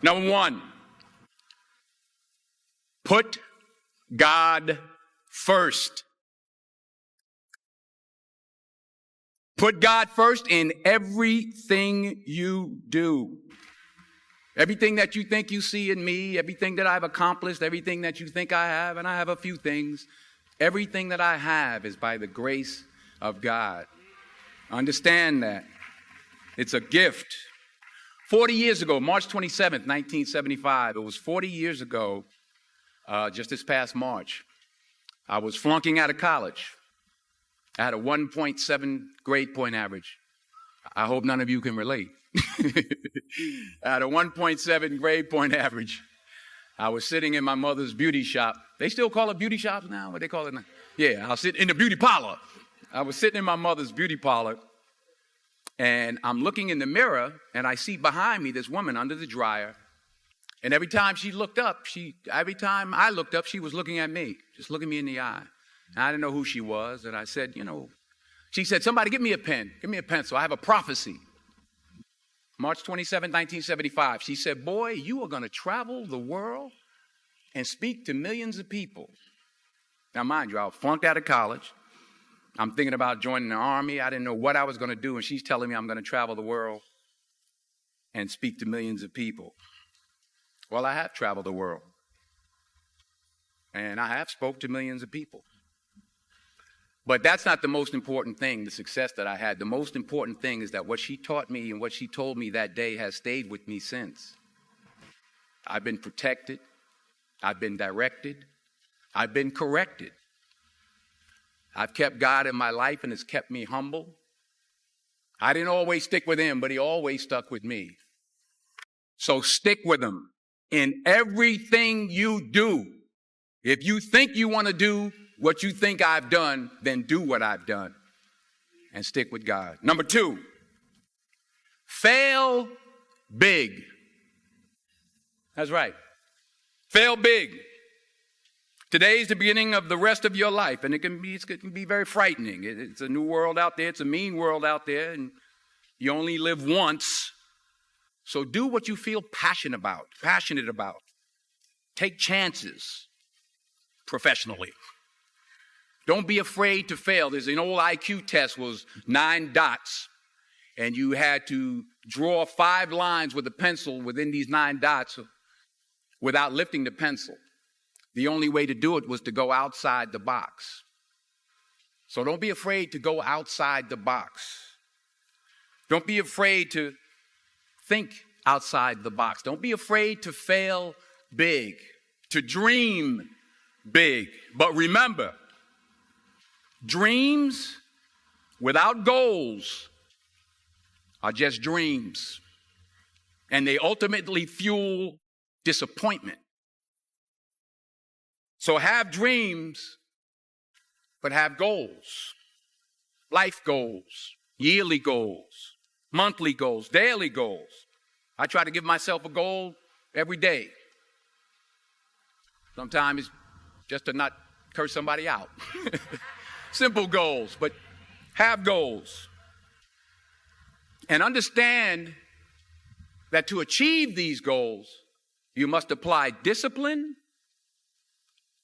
Number one, put God first. Put God first in everything you do. Everything that you think you see in me, everything that I've accomplished, everything that you think I have, and I have a few things, everything that I have is by the grace of God. Understand that. It's a gift. 40 years ago, March 27th, 1975, it was 40 years ago, just this past March, I was flunking out of college. I had a 1.7 grade point average. I hope none of you can relate. I had a 1.7 grade point average. I was sitting in my mother's beauty shop. They still call it beauty shops now? What they call it now? Yeah, I was sitting in the beauty parlor. I was sitting in my mother's beauty parlor, and I'm looking in the mirror, and I see behind me this woman under the dryer. And every time I looked up, she was looking at me, just looking me in the eye. And I didn't know who she was, and I said, she said, somebody give me a pen, give me a pencil. I have a prophecy. March 27, 1975, she said, boy, you are going to travel the world and speak to millions of people. Now, mind you, I was flunked out of college. I'm thinking about joining the army. I didn't know what I was going to do, and she's telling me I'm going to travel the world and speak to millions of people. Well, I have traveled the world, and I have spoke to millions of people. But that's not the most important thing, the success that I had. The most important thing is that what she taught me and what she told me that day has stayed with me since. I've been protected. I've been directed. I've been corrected. I've kept God in my life, and it's kept me humble. I didn't always stick with him, but he always stuck with me. So stick with him in everything you do. If you think you want to do what you think I've done, then do what I've done and stick with God. Number two, fail big. That's right. Fail big. Today is the beginning of the rest of your life, and it can be very frightening. It's a new world out there. It's a mean world out there, and you only live once. So do what you feel passionate about. Take chances professionally. Don't be afraid to fail. There's an old IQ test, was 9 dots, and you had to draw 5 lines with a pencil within these 9 dots without lifting the pencil. The only way to do it was to go outside the box. So don't be afraid to go outside the box. Don't be afraid to think outside the box. Don't be afraid to fail big, to dream big. But remember, dreams without goals are just dreams, and they ultimately fuel disappointment. So have dreams, but have goals, life goals, yearly goals, monthly goals, daily goals. I try to give myself a goal every day. Sometimes it's just to not curse somebody out. Simple goals, but have goals. And understand that to achieve these goals, you must apply discipline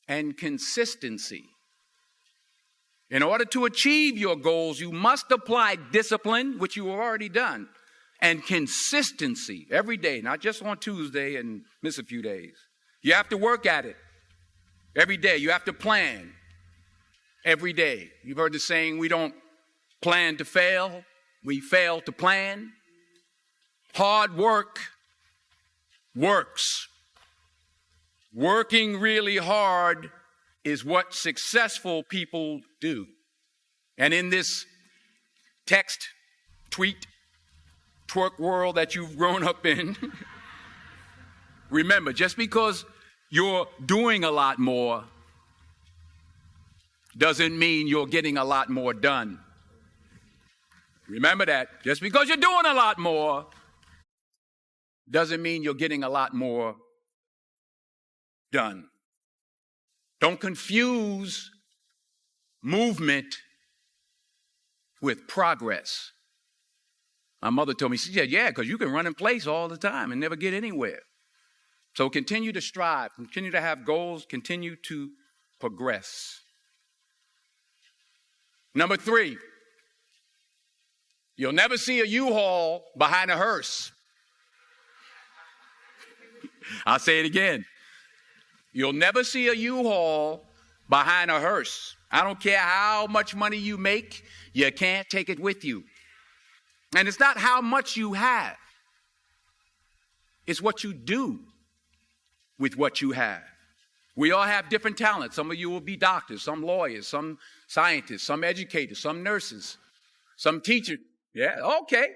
and consistency. In order to achieve your goals, you must apply discipline, which you have already done, and consistency every day, not just on Tuesday and miss a few days. You have to work at it every day. You have to plan every day. You've heard the saying, we don't plan to fail, we fail to plan. Hard work works. Working really hard is what successful people do. And in this text, tweet, twerk world that you've grown up in, remember, just because you're doing a lot more doesn't mean you're getting a lot more done. Remember that. Just because you're doing a lot more doesn't mean you're getting a lot more done. Don't confuse movement with progress. My mother told me, she said, yeah, because you can run in place all the time and never get anywhere. So continue to strive, continue to have goals, continue to progress. Number 3, you'll never see a U-Haul behind a hearse. I'll say it again. You'll never see a U-Haul behind a hearse. I don't care how much money you make, you can't take it with you. And it's not how much you have. It's what you do with what you have. We all have different talents. Some of you will be doctors, some lawyers, some scientists, some educators, some nurses, some teachers. Yeah, okay.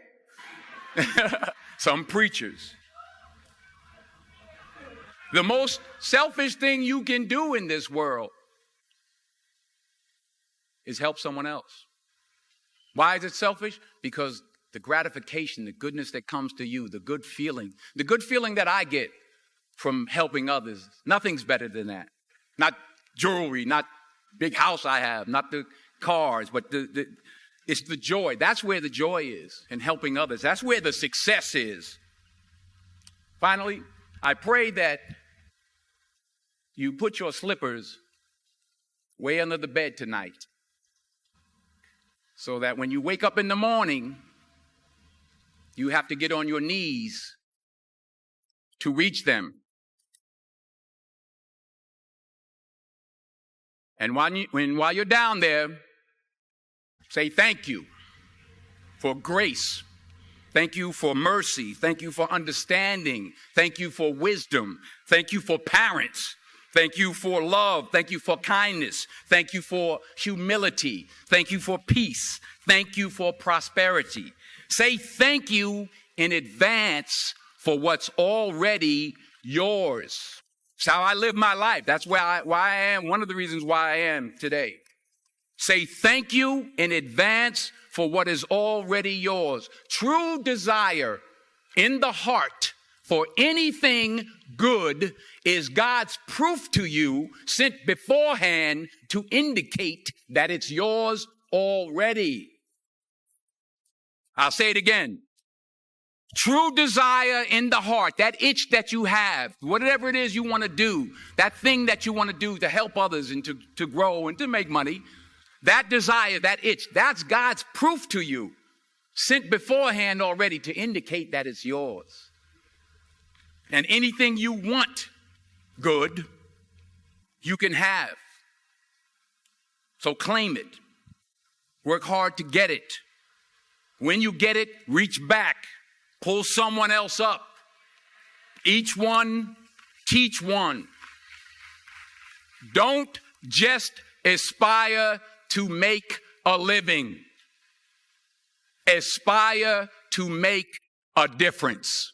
Some preachers. The most selfish thing you can do in this world is help someone else. Why is it selfish? Because the gratification, the goodness that comes to you, the good feeling that I get from helping others, nothing's better than that. Not jewelry, not big house I have, not the cars, but it's the joy. That's where the joy is in helping others. That's where the success is. Finally, I pray that you put your slippers way under the bed tonight so that when you wake up in the morning, you have to get on your knees to reach them. And while you're down there, say thank you for grace. Thank you for mercy. Thank you for understanding. Thank you for wisdom. Thank you for parents. Thank you for love. Thank you for kindness. Thank you for humility. Thank you for peace. Thank you for prosperity. Say thank you in advance for what's already yours. It's how I live my life. That's why I am, one of the reasons why I am today. Say thank you in advance for what is already yours. True desire in the heart for anything good is God's proof to you sent beforehand to indicate that it's yours already. I'll say it again. True desire in the heart, that itch that you have, whatever it is you want to do, that thing that you want to do to help others and to grow and to make money, that desire, that itch, that's God's proof to you, sent beforehand already to indicate that it's yours. And anything you want good, you can have. So claim it. Work hard to get it. When you get it, reach back. Pull someone else up. Each one, teach one. Don't just aspire to make a living. Aspire to make a difference.